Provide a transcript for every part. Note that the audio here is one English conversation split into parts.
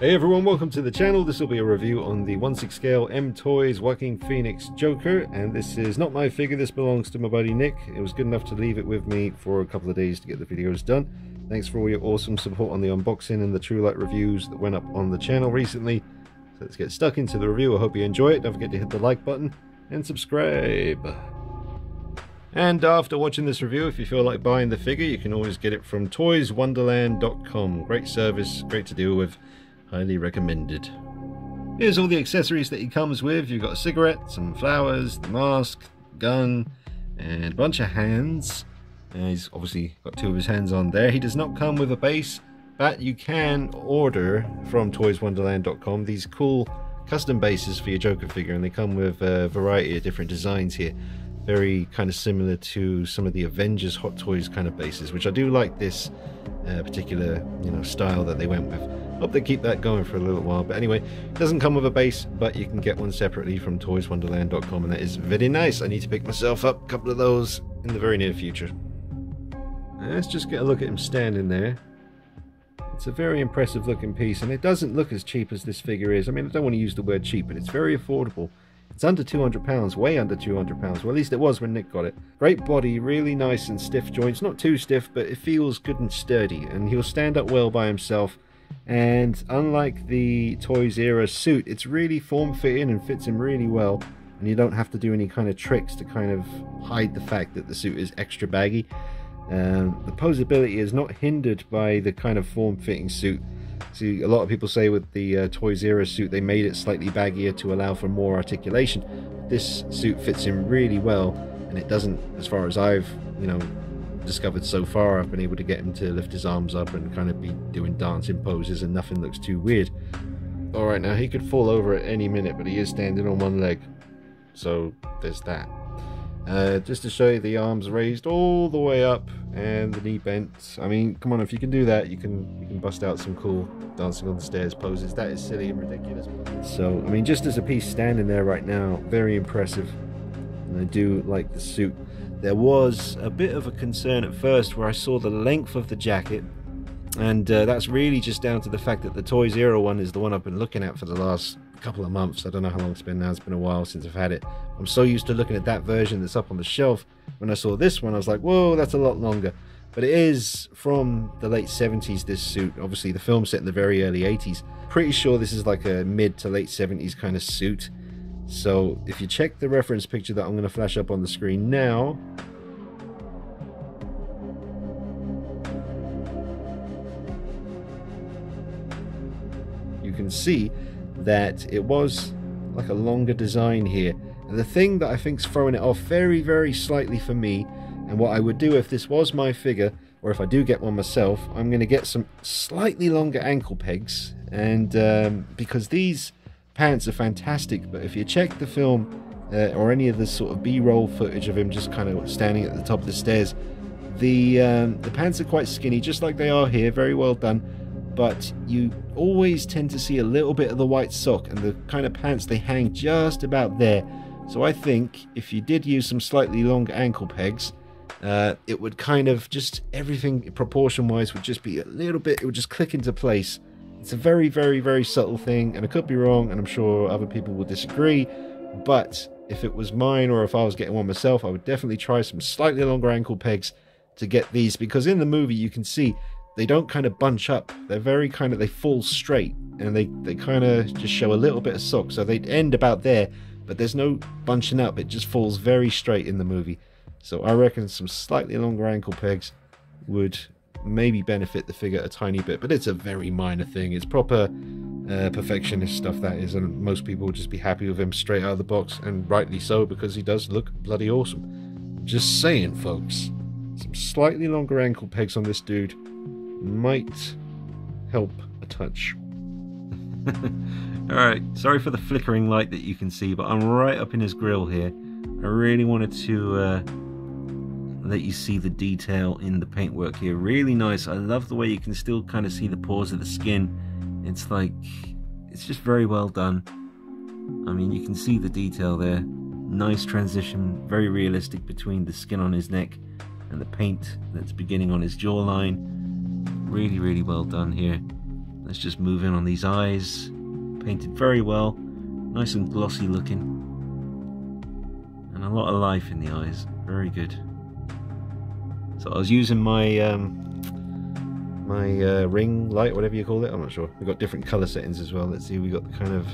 Hey everyone, welcome to the channel. This will be a review on the 1/6 scale Mtoys Joaquin Phoenix Joker, and this is not my figure. This belongs to my buddy Nick. It was good enough to leave it with me for a couple of days to get the videos done. Thanks for all your awesome support on the unboxing and the True Light reviews that went up on the channel recently. So let's get stuck into the review. I hope you enjoy it. Don't forget to hit the like button and subscribe. And after watching this review, if you feel like buying the figure, you can always get it from toyswonderland.com. Great service, great to deal with. Highly recommended. Here's all the accessories that he comes with. You've got a cigarette, some flowers, the mask, gun, and a bunch of hands. He's obviously got two of his hands on there. He does not come with a base, but you can order from toyswonderland.com these cool custom bases for your Joker figure, and they come with a variety of different designs here. Very kind of similar to some of the Avengers Hot Toys kind of bases, which I do like this particular style that they went with. Hope they keep that going for a little while. But anyway, it doesn't come with a base, but you can get one separately from toyswonderland.com, and that is very nice. I need to pick myself up a couple of those in the very near future. Let's just get a look at him standing there. It's a very impressive looking piece, and it doesn't look as cheap as this figure is. I mean, I don't want to use the word cheap, but it's very affordable. It's under £200, way under £200. Well, at least it was when Nick got it. Great body, really nice and stiff joints. Not too stiff, but it feels good and sturdy, and he'll stand up well by himself. And unlike the Toys era suit, it's really form-fitting and fits him really well, and you don't have to do any kind of tricks to kind of hide the fact that the suit is extra baggy. The posability is not hindered by the kind of form-fitting suit. See, a lot of people say with the Toys era suit they made it slightly baggier to allow for more articulation. This suit fits him really well, and it doesn't, as far as I've discovered so far, I've been able to get him to lift his arms up and kind of be doing dancing poses, and nothing looks too weird. Alright, now he could fall over at any minute, but he is standing on one leg, so there's that. Just to show you, the arms raised all the way up and the knee bent. I mean, come on, if you can do that, you can bust out some cool dancing on the stairs poses. That is silly and ridiculous. So, I mean, just as a piece standing there right now, very impressive, and I do like the suit. There was a bit of a concern at first where I saw the length of the jacket, and that's really just down to the fact that the Toys era one is the one I've been looking at for the last couple of months. I don't know how long it's been now. It's been a while since I've had it. I'm so used to looking at that version that's up on the shelf. When I saw this one, I was like, whoa, that's a lot longer. But it is from the late 70s, this suit. Obviously, the film set in the very early 80s. Pretty sure this is like a mid to late 70s kind of suit. So if you check the reference picture that I'm going to flash up on the screen now, you can see that it was like a longer design here. And the thing that I think's throwing it off very, very slightly for me, and what I would do if this was my figure, or if I do get one myself, I'm going to get some slightly longer ankle pegs, and because these pants are fantastic, but if you check the film or any of the sort of B-roll footage of him just kind of standing at the top of the stairs, the pants are quite skinny, just like they are here. Very well done. But you always tend to see a little bit of the white sock, and the kind of pants, they hang just about there. So I think if you did use some slightly longer ankle pegs, it would kind of just, everything proportion wise would just be a little bit, it would just click into place. It's a very, very, very subtle thing, and I could be wrong, and I'm sure other people will disagree, but if it was mine, or if I was getting one myself, I would definitely try some slightly longer ankle pegs to get these, because in the movie you can see they don't kind of bunch up. They're very kind of, they fall straight, and they kind of just show a little bit of sock, so they end about there, but there's no bunching up. It just falls very straight in the movie. So I reckon some slightly longer ankle pegs would maybe benefit the figure a tiny bit, but it's a very minor thing. It's proper perfectionist stuff, that is, and most people would just be happy with him straight out of the box, and rightly so, because he does look bloody awesome. Just saying, folks, some slightly longer ankle pegs on this dude might help a touch. Alright, sorry for the flickering light that you can see, but I'm right up in his grill here. I really wanted to let you see the detail in the paintwork here. Really nice. I love the way you can still kind of see the pores of the skin. It's like, it's just very well done. I mean, you can see the detail there. Nice transition, very realistic between the skin on his neck and the paint that's beginning on his jawline. Really, really well done here. Let's just move in on these eyes. Painted very well, nice and glossy looking, and a lot of life in the eyes. Very good. So I was using my ring light, whatever you call it, I'm not sure. We've got different color settings as well. Let's see, we got the kind of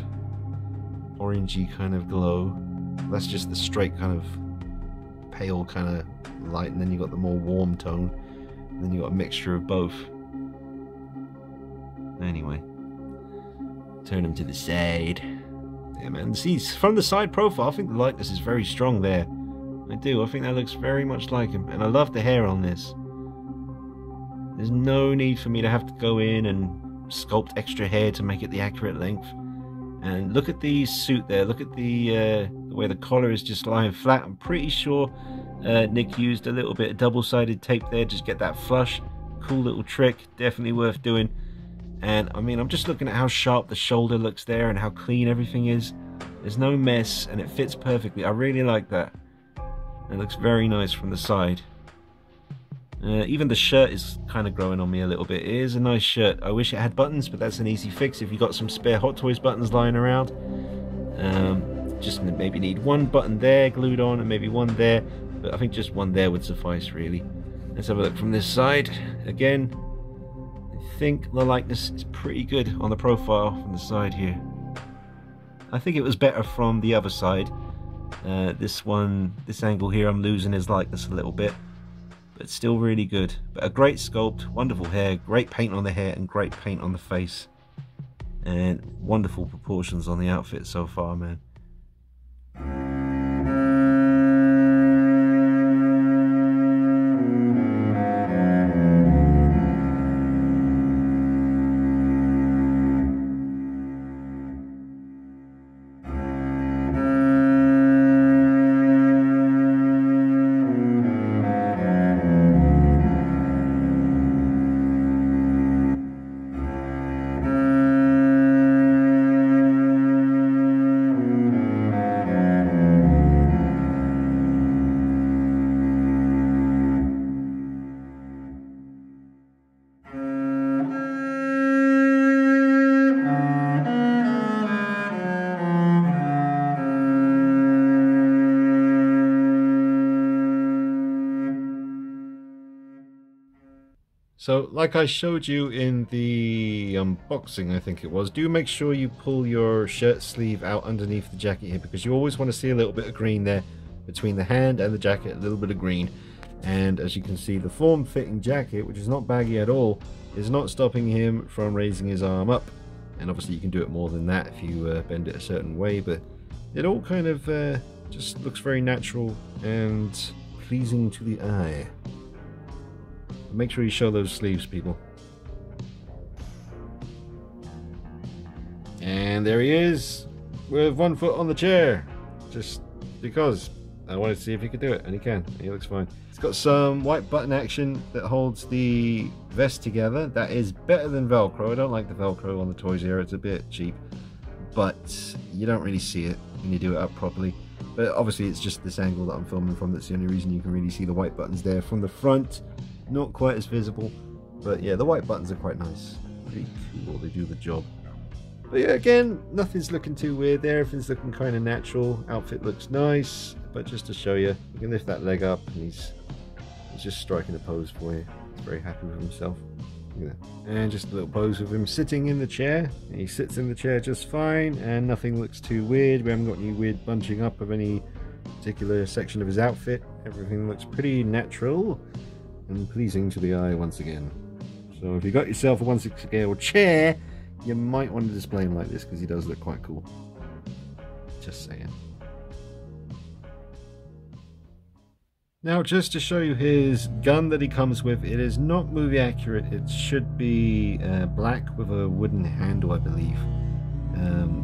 orangey kind of glow. That's just the straight kind of pale kind of light, and then you got the more warm tone, and then you got a mixture of both. Anyway, turn him to the side. Yeah, man, see, from the side profile, I think the likeness is very strong there. I do, I think that looks very much like him, and I love the hair on this. There's no need for me to have to go in and sculpt extra hair to make it the accurate length. And look at the suit there, look at the way the collar is just lying flat. I'm pretty sure Nick used a little bit of double-sided tape there, just get that flush. Cool little trick, definitely worth doing. And I mean, I'm just looking at how sharp the shoulder looks there and how clean everything is. There's no mess and it fits perfectly. I really like that. It looks very nice from the side. Even the shirt is kind of growing on me a little bit. It is a nice shirt. I wish it had buttons, but that's an easy fix if you got some spare Hot Toys buttons lying around. Just maybe need one button there glued on and maybe one there, but I think just one there would suffice really. Let's have a look from this side. Again, I think the likeness is pretty good on the profile from the side here. I think it was better from the other side. This angle here, I'm losing his likeness a little bit, but still really good. But a great sculpt, wonderful hair, great paint on the hair and great paint on the face, and wonderful proportions on the outfit so far, man. So, like I showed you in the unboxing, I think it was, do make sure you pull your shirt sleeve out underneath the jacket here, because you always want to see a little bit of green there between the hand and the jacket, a little bit of green. And as you can see, the form-fitting jacket, which is not baggy at all, is not stopping him from raising his arm up. And obviously you can do it more than that if you bend it a certain way, but it all kind of just looks very natural and pleasing to the eye. Make sure you show those sleeves, people. And there he is, with 1 foot on the chair, just because I wanted to see if he could do it, and he can. He looks fine. It's got some white button action that holds the vest together. That is better than Velcro. I don't like the Velcro on the Toys here, it's a bit cheap, but you don't really see it when you do it up properly. But obviously it's just this angle that I'm filming from that's the only reason you can really see the white buttons there. From the front, not quite as visible, but yeah, the white buttons are quite nice. Pretty cool, they do the job. But yeah, again, nothing's looking too weird there. Everything's looking kind of natural. Outfit looks nice, but just to show you, you can lift that leg up, and he's just striking a pose for you. He's very happy with himself. Look at that. And just a little pose of him sitting in the chair. He sits in the chair just fine, and nothing looks too weird. We haven't got any weird bunching up of any particular section of his outfit. Everything looks pretty natural and pleasing to the eye once again. So if you got yourself a 1/6 scale chair, you might want to display him like this, because he does look quite cool. Just saying. Now, just to show you his gun that he comes with, it is not movie accurate. It should be black with a wooden handle, I believe.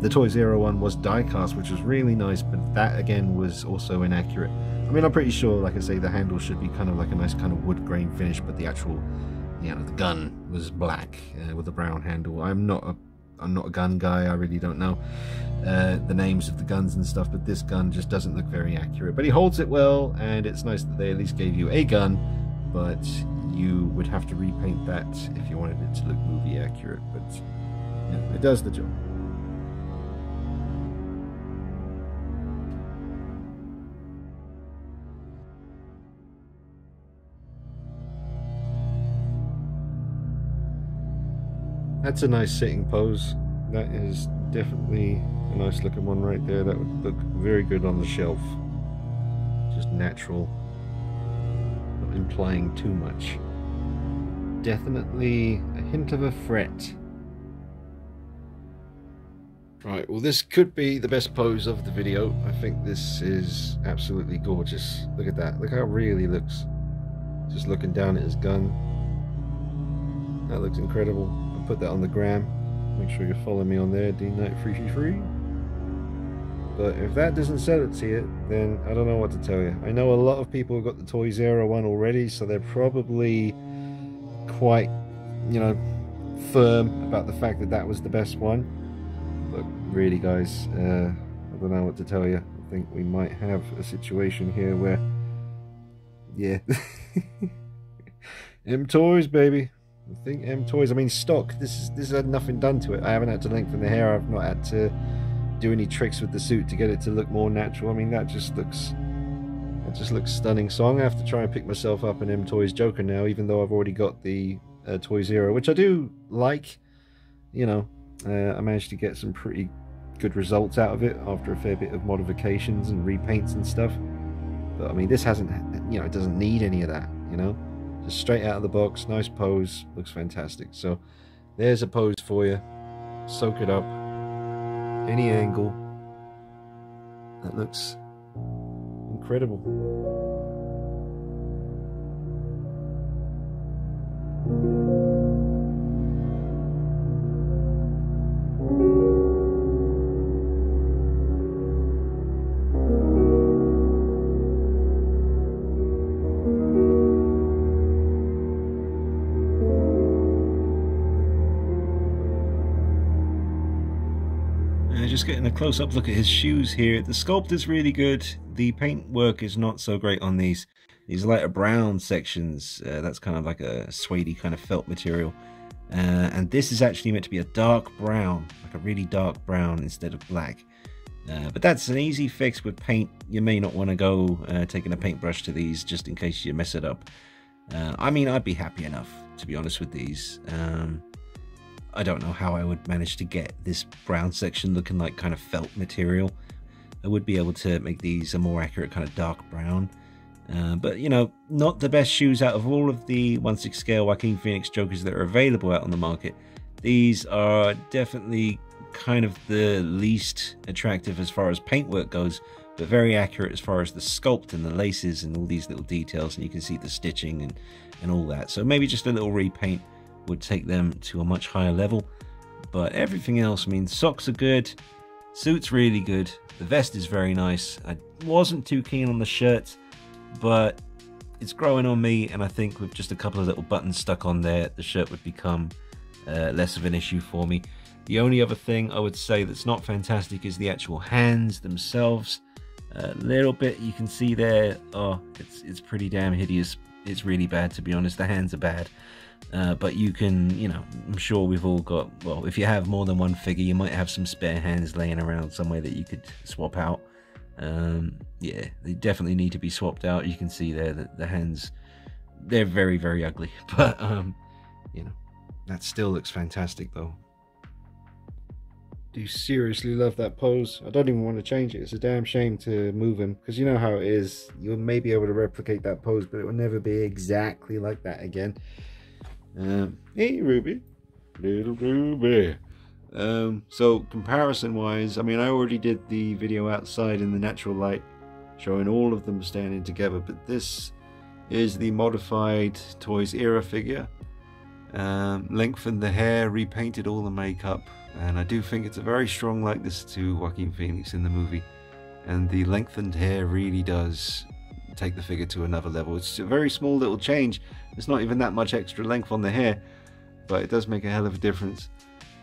The Toy Zero one was die cast, which was really nice, but that again was also inaccurate. I mean, I'm pretty sure, like I say, the handle should be kind of like a nice kind of wood grain finish, but the actual, you know, the gun was black with a brown handle. I'm not a gun guy. I really don't know the names of the guns and stuff, but this gun just doesn't look very accurate. But he holds it well, and it's nice that they at least gave you a gun but you would have to repaint that if you wanted it to look movie accurate. But yeah, it does the job. That's a nice sitting pose. That is definitely a nice looking one right there. That would look very good on the shelf. Just natural, not implying too much. Definitely a hint of a fret. Right, well, this could be the best pose of the video. I think this is absolutely gorgeous. Look at that. Look how real he looks. Just looking down at his gun. That looks incredible. I'll put that on the gram. Make sure you follow me on there, DKnight333. But if that doesn't sell it to you, then I don't know what to tell you. I know a lot of people have got the Mtoys Era one already, so they're probably quite, you know, firm about the fact that that was the best one. But really, guys, I don't know what to tell you. I think we might have a situation here where, yeah, Mtoys, baby. I think Mtoys. I mean, stock. This had nothing done to it. I haven't had to lengthen the hair. I've not had to do any tricks with the suit to get it to look more natural. I mean, that just looks stunning. So I'm gonna have to try and pick myself up an Mtoys Joker now, even though I've already got the Mtoys Era, which I do like. You know, I managed to get some pretty good results out of it after a fair bit of modifications and repaints and stuff. But I mean, this hasn't, you know, it doesn't need any of that, you know. Just straight out of the box, nice pose, looks fantastic. So there's a pose for you. Soak it up. Any angle. That looks incredible. Just getting a close-up look at his shoes here. The sculpt is really good. The paint work is not so great on these lighter brown sections. That's kind of like a suede kind of felt material. And this is actually meant to be a dark brown, like a really dark brown instead of black. But that's an easy fix with paint. You may not want to go taking a paintbrush to these just in case you mess it up. I mean, I'd be happy enough, to be honest, with these. I don't know how I would manage to get this brown section looking like kind of felt material. I would be able to make these a more accurate kind of dark brown. But, you know, not the best shoes out of all of the 1/6 scale Joaquin Phoenix Jokers that are available out on the market. These are definitely kind of the least attractive as far as paintwork goes, but very accurate as far as the sculpt and the laces and all these little details, and you can see the stitching and all that. So maybe just a little repaint would take them to a much higher level. But everything else, I mean, socks are good, suit's really good, the vest is very nice. I wasn't too keen on the shirt, but it's growing on me, and I think with just a couple of little buttons stuck on there, the shirt would become less of an issue for me. The only other thing I would say that's not fantastic is the actual hands themselves. A little bit you can see there, oh, it's pretty damn hideous. It's really bad, to be honest. The hands are bad. But you can, you know, I'm sure we've all got, well, if you have more than one figure, you might have some spare hands laying around somewhere that you could swap out. Yeah, they definitely need to be swapped out. You can see there that the hands, they're very, very ugly. But, you know, that still looks fantastic, though. Do seriously love that pose. I don't even want to change it. It's a damn shame to move him, because you know how it is. You'll maybe be able to replicate that pose, but it will never be exactly like that again. Hey Ruby, little Ruby. So comparison wise, I mean, I already did the video outside in the natural light showing all of them standing together, but this is the modified Mtoys Era figure. Lengthened the hair, repainted all the makeup, and I do think it's a very strong likeness to Joaquin Phoenix in the movie, and the lengthened hair really does take the figure to another level. It's a very small little change. It's not even that much extra length on the hair, but it does make a hell of a difference.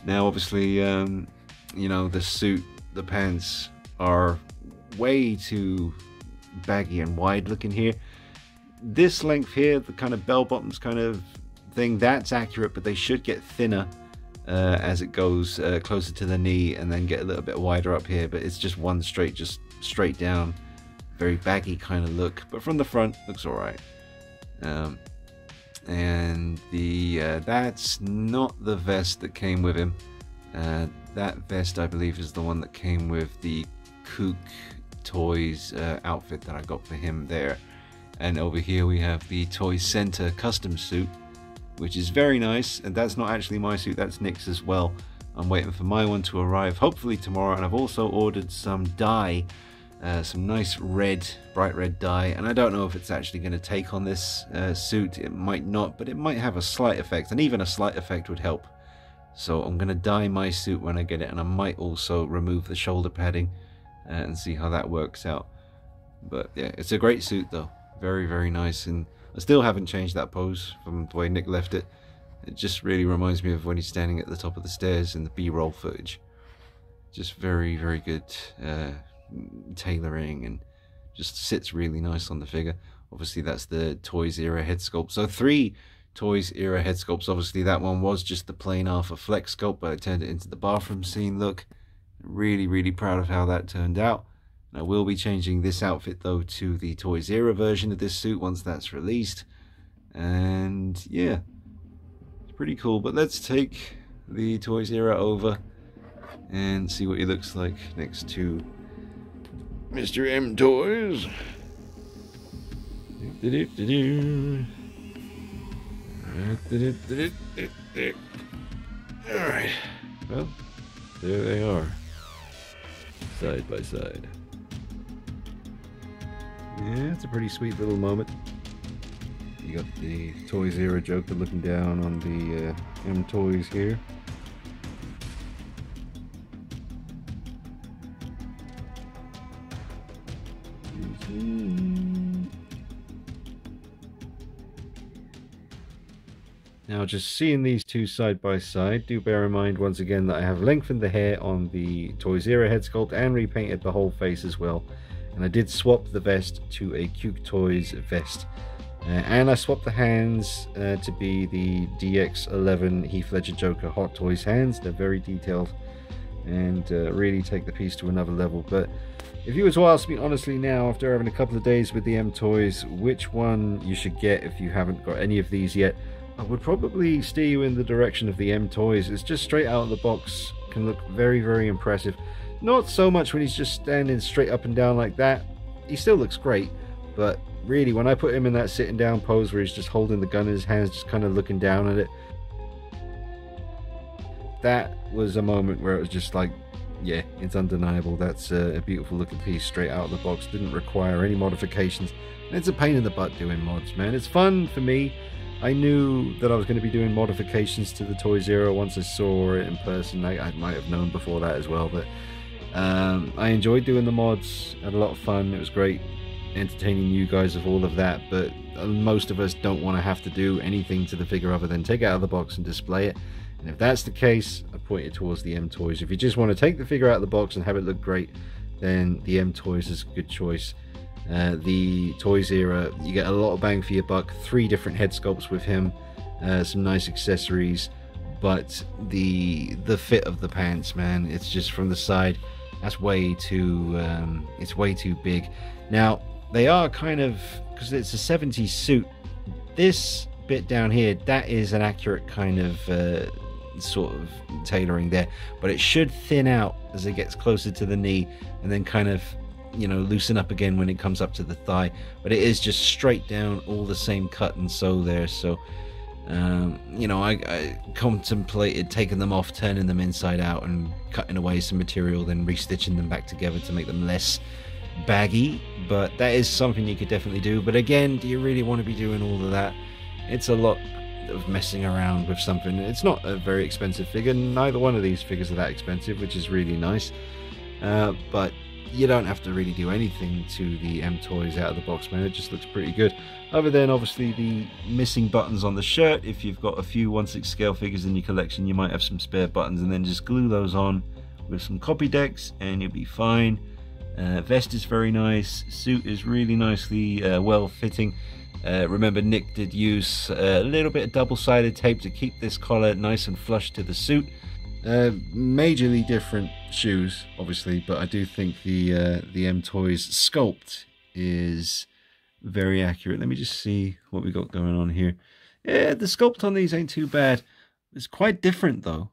Now obviously, you know, the suit, the pants are way too baggy and wide looking here. this length here, the kind of bell bottoms kind of thing, that's accurate, but they should get thinner as it goes closer to the knee, and then get a little bit wider up here. But it's just one straight, just straight down, very baggy kind of look. But from the front, looks all right. And that's not the vest that came with him. That vest, I believe, is the one that came with the Kook Toys outfit that I got for him there. And over here we have the Toy Center custom suit, which is very nice. And that's not actually my suit, that's Nick's as well. I'm waiting for my one to arrive, hopefully tomorrow. And I've also ordered some dye, some nice red, bright red dye. And I don't know if it's actually going to take on this suit. It might not, but it might have a slight effect. And even a slight effect would help. So I'm going to dye my suit when I get it. And I might also remove the shoulder padding and see how that works out. But yeah, it's a great suit though. Very, very nice. And I still haven't changed that pose from the way Nick left it. It just really reminds me of when he's standing at the top of the stairs in the B-roll footage. Just very, very good tailoring, and just sits really nice on the figure. Obviously that's the Toys era head sculpt. So 3 Toys era head sculpts. Obviously that one was just the plain Alpha Flex sculpt, but I turned it into the bathroom scene look. Really, really proud of how that turned out. And I will be changing this outfit though to the Toys era version of this suit once that's released. And yeah, it's pretty cool. But let's take the Toys era over and see what he looks like next to Mr. Mtoys. Alright, well, there they are, side by side. Yeah, it's a pretty sweet little moment. You got the Toys era Joker looking down on the Mtoys here. Now, just seeing these two side by side, do bear in mind once again that I have lengthened the hair on the Toys era head sculpt and repainted the whole face as well. And I did swap the vest to a Kook Toys vest. And I swapped the hands to be the DX11 Heath Ledger Joker Hot Toys hands. They're very detailed and really take the piece to another level. But if you were to ask me honestly now, after having a couple of days with the Mtoys, which one you should get if you haven't got any of these yet, I would probably steer you in the direction of the Mtoys. It's just straight out of the box, can look very, very impressive. Not so much when he's just standing straight up and down like that. He still looks great, but really when I put him in that sitting down pose where he's just holding the gun in his hands, just kind of looking down at it, that was a moment where it was just like, yeah, it's undeniable. That's a beautiful looking piece straight out of the box. Didn't require any modifications. And it's a pain in the butt doing mods, man. It's fun for me. I knew that I was going to be doing modifications to the Toys era once I saw it in person. I might have known before that as well, but I enjoyed doing the mods. Had a lot of fun. It was great entertaining you guys of all of that, but most of us don't want to have to do anything to the figure other than take it out of the box and display it. And if that's the case, I point it towards the Mtoys. If you just want to take the figure out of the box and have it look great, then the Mtoys is a good choice. The Toys era, you get a lot of bang for your buck. 3 different head sculpts with him, some nice accessories, but the fit of the pants, man, it's just from the side, that's way too it's way too big. Now they are kind of, because it's a 70s suit, this bit down here, that is an accurate kind of sort of tailoring there, but it should thin out as it gets closer to the knee and then kind of, you know, loosen up again when it comes up to the thigh. But it is just straight down, all the same cut and sew there. So you know, I contemplated taking them off, turning them inside out and cutting away some material, then restitching them back together to make them less baggy. But that is something you could definitely do. But again, do you really want to be doing all of that? It's a lot of messing around with something. It's not a very expensive figure. Neither one of these figures are that expensive, which is really nice. But you don't have to really do anything to the Mtoys out of the box, man. It just looks pretty good. Other than obviously the missing buttons on the shirt. If you've got a few 1/6 scale figures in your collection, you might have some spare buttons, and then just glue those on with some copy decks and you'll be fine. Vest is very nice. Suit is really nicely well fitting. Remember, Nick did use a little bit of double-sided tape to keep this collar nice and flush to the suit. Majorly different shoes, obviously, but I do think the Mtoys sculpt is very accurate. Let me just see what we got going on here. Yeah, the sculpt on these ain't too bad. It's quite different though,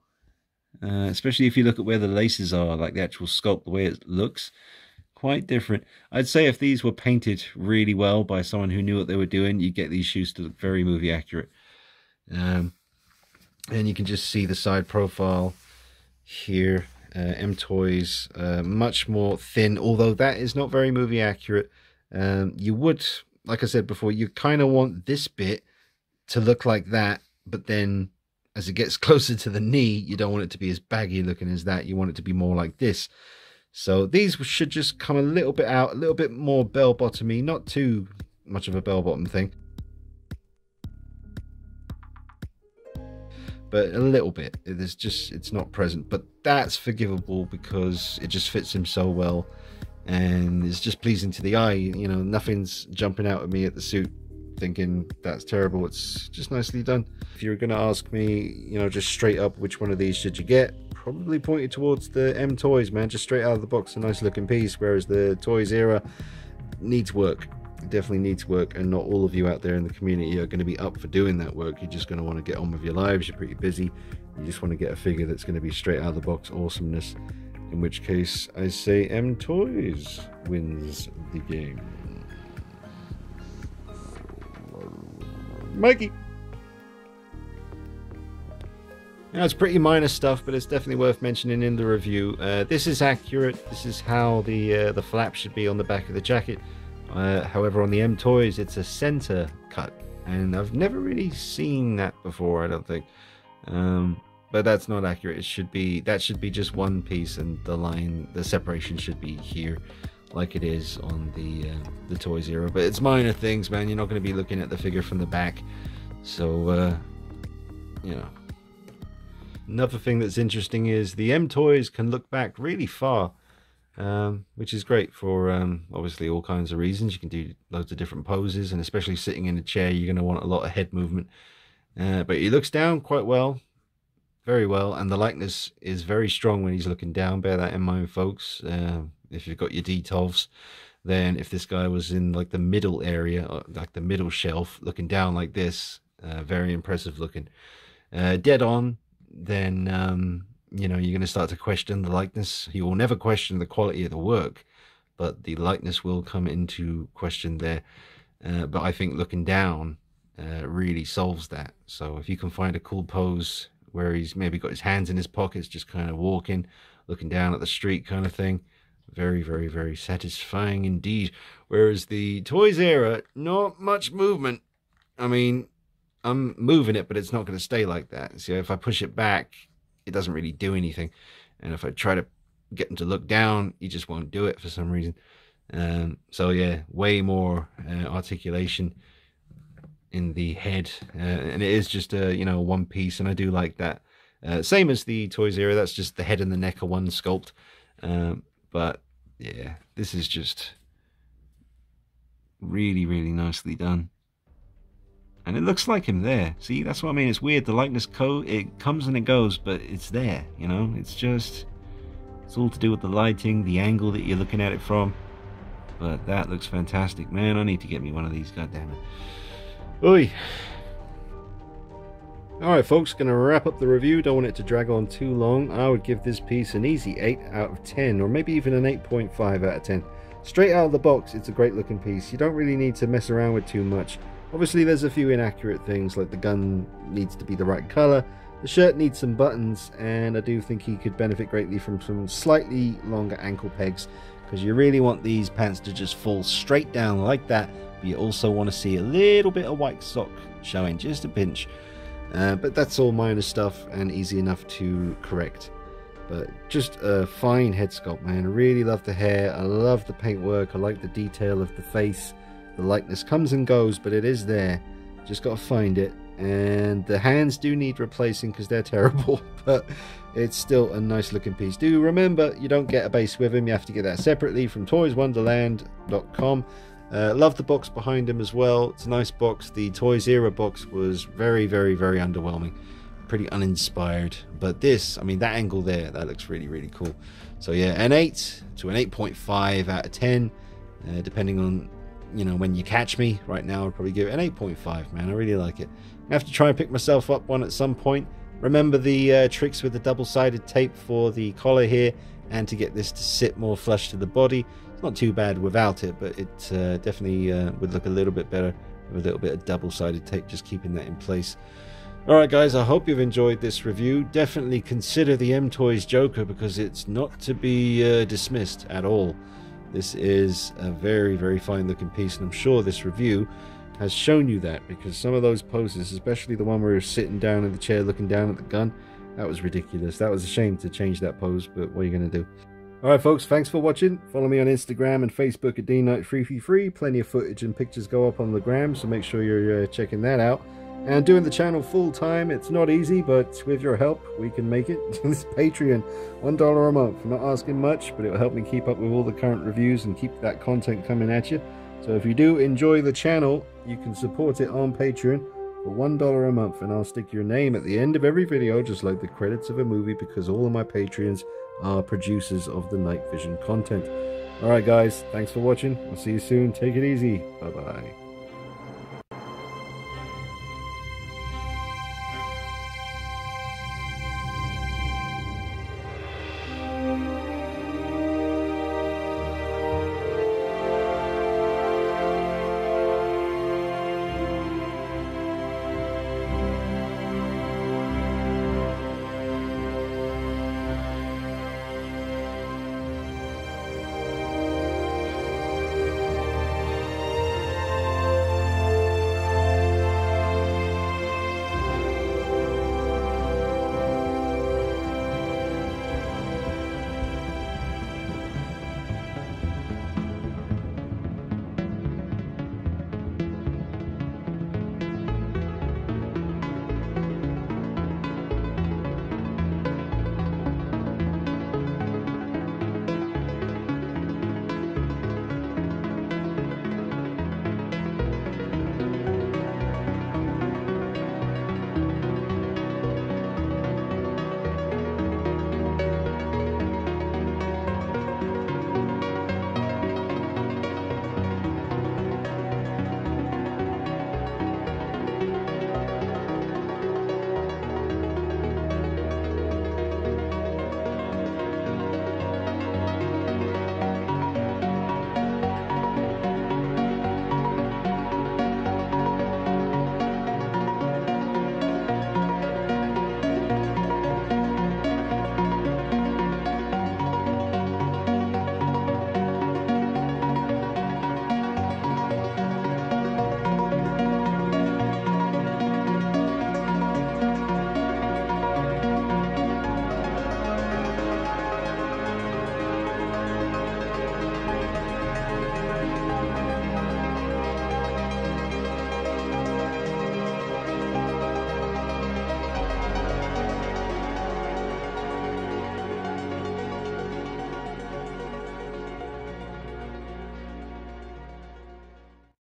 especially if you look at where the laces are, like the actual sculpt, the way it looks. Quite different. I'd say if these were painted really well by someone who knew what they were doing, you get these shoes to look very movie accurate. And you can just see the side profile here. Mtoys, much more thin, although that is not very movie accurate. You would, like I said before, you kind of want this bit to look like that, but then as it gets closer to the knee, you don't want it to be as baggy looking as that. You want it to be more like this. So these should just come a little bit out, a little bit more bell-bottomy, not too much of a bell-bottom thing, but a little bit. It's not present, but that's forgivable because it just fits him so well and it's just pleasing to the eye. You know, nothing's jumping out at me at the suit thinking that's terrible. It's just nicely done. If you're going to ask me, you know, just straight up which one of these should you get, probably pointed towards the Mtoys, man. Just straight out of the box, a nice looking piece, whereas the Toys era needs work. It definitely needs work, and not all of you out there in the community are going to be up for doing that work. You're just going to want to get on with your lives. You're pretty busy. You just want to get a figure that's going to be straight out of the box awesomeness, in which case I say Mtoys wins the game. Mikey. Now, it's pretty minor stuff, but it's definitely worth mentioning in the review. This is accurate. This is how the flap should be on the back of the jacket. However, on the Mtoys, it's a center cut, and I've never really seen that before, I don't think. But that's not accurate. That should be just one piece, and the separation should be here, like it is on the Toys era. But it's minor things, man. You're not going to be looking at the figure from the back, so you know. Another thing that's interesting is the Mtoys can look back really far, which is great for obviously all kinds of reasons. You can do loads of different poses, and especially sitting in a chair, you're going to want a lot of head movement. But he looks down quite well, very well, and the likeness is very strong when he's looking down. Bear that in mind, folks. If you've got your D12s, then if this guy was in like the middle area, like the middle shelf, looking down like this, very impressive looking. Dead on, then you know, you're going to start to question the likeness. You will never question the quality of the work, but the likeness will come into question there. But I think looking down really solves that. So if you can find a cool pose where he's maybe got his hands in his pockets, just kind of walking, looking down at the street kind of thing, very, very, very satisfying indeed. Whereas the Toys era, not much movement. I mean, I'm moving it, but it's not going to stay like that. So if I push it back, it doesn't really do anything. And if I try to get him to look down, he just won't do it for some reason. So yeah, way more articulation in the head. And it is just a, you know, one piece, and I do like that. Same as the Toys era, that's just the head and the neck are one sculpt. But yeah, this is just really, really nicely done. And it looks like him there. See, that's what I mean. It's weird. The likeness it comes and it goes, but it's there, you know? It's all to do with the lighting, the angle that you're looking at it from. But that looks fantastic. Man, I need to get me one of these, goddammit. Oi. Alright, folks, gonna wrap up the review. Don't want it to drag on too long. I would give this piece an easy 8 out of 10, or maybe even an 8.5 out of 10. Straight out of the box, it's a great looking piece. You don't really need to mess around with too much. Obviously, there's a few inaccurate things, like the gun needs to be the right color, the shirt needs some buttons, and I do think he could benefit greatly from some slightly longer ankle pegs, because you really want these pants to just fall straight down like that, but you also want to see a little bit of white sock showing, just a pinch. But that's all minor stuff and easy enough to correct. But just a fine head sculpt, man. I really love the hair, I love the paintwork, I like the detail of the face. The likeness comes and goes, but it is there. Just got to find it. And the hands do need replacing because they're terrible, but it's still a nice looking piece. Do remember, you don't get a base with him. You have to get that separately from toyswonderland.com. Love the box behind him as well. It's a nice box. The Toys era box was very underwhelming, pretty uninspired, but this, I mean, that angle there, that looks really cool. So yeah, an 8 to an 8.5 out of 10, depending on, you know, when you catch me. Right now I'd probably give it an 8.5, man. I really like it. I have to try and pick myself up one at some point. Remember the tricks with the double-sided tape for the collar here, and to get this to sit more flush to the body. It's not too bad without it, but it definitely would look a little bit better with a little bit of double-sided tape, just keeping that in place. Alright guys, I hope you've enjoyed this review. Definitely consider the Mtoys Joker, because it's not to be dismissed at all. This is a very fine looking piece, and I'm sure this review has shown you that, because some of those poses, especially the one where you're sitting down in the chair looking down at the gun, that was ridiculous. That was a shame to change that pose, but what are you going to do? Alright folks, thanks for watching. Follow me on Instagram and Facebook at DKnight333. Plenty of footage and pictures go up on the gram, so make sure you're checking that out. And doing the channel full time, it's not easy, but with your help, we can make it. This Patreon, $1 a month. I'm not asking much, but it will help me keep up with all the current reviews and keep that content coming at you. So if you do enjoy the channel, you can support it on Patreon for $1 a month, and I'll stick your name at the end of every video, just like the credits of a movie, because all of my Patreons are producers of the Night Vision content. Alright guys, thanks for watching. I'll see you soon. Take it easy. Bye bye.